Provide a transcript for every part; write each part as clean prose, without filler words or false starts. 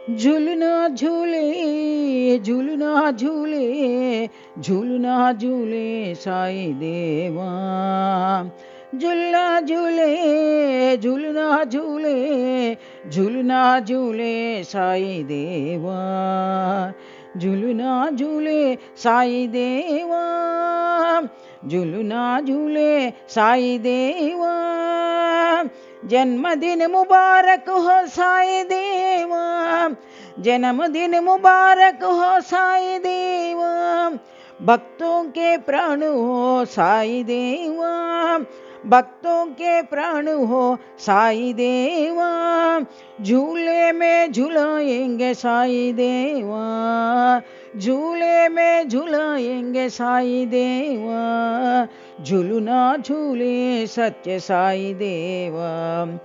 झूलना झूले झूलना झूले झूलना झूले साईं देवा। झूलना झूले झूलना झूले झूलना झूले साईं देवा। झूलना झूले साईं देवा। झूलना झूले साईं देवा। जन्मदिन मुबारक हो साईं देवा। जन्मदिन मुबारक हो साईं देवा। भक्तों के प्राण हो साईं देवा। भक्तों के प्राण हो साईं देवा। झूले में झुलाएंगे साईं देवा। झूले में झुलाएंगे साईं देवा। झूलना झूले सत्य साईं देवा।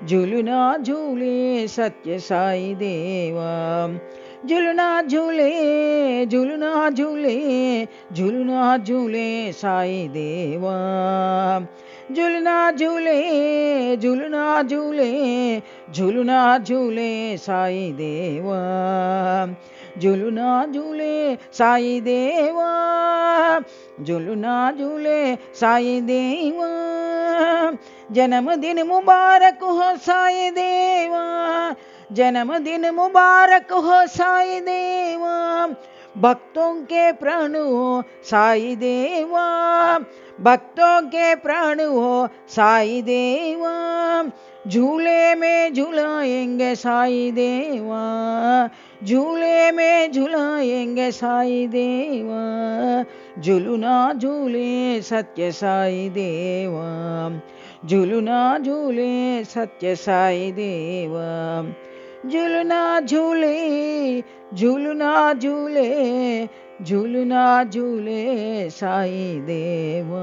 झूलना झूले सत्य साईं देवा। झूलना झूले झूलना झूले झूलना झूले साईं देवा। झूलना झूले झूलना झूले झूलना झूले साईं देवा। झूलना झूले साईं देवा। झूलना झूले साईं देवा। जन्मदिन मुबारक हो साईं देवा। जन्मदिन मुबारक हो साईं देवा। भक्तों के प्राण हो साईं देवा। भक्तों के प्राण हो साईं देवा। झूले में झुलाएंगे साईं देवा। झूले में झुलाएंगे साईं देवा। झूलना झूले सत्य साईं देवा। झूलना झूले सत्य साईं देवा। झूलना झूले झूलना झूले झूलना झूले साईं देवा।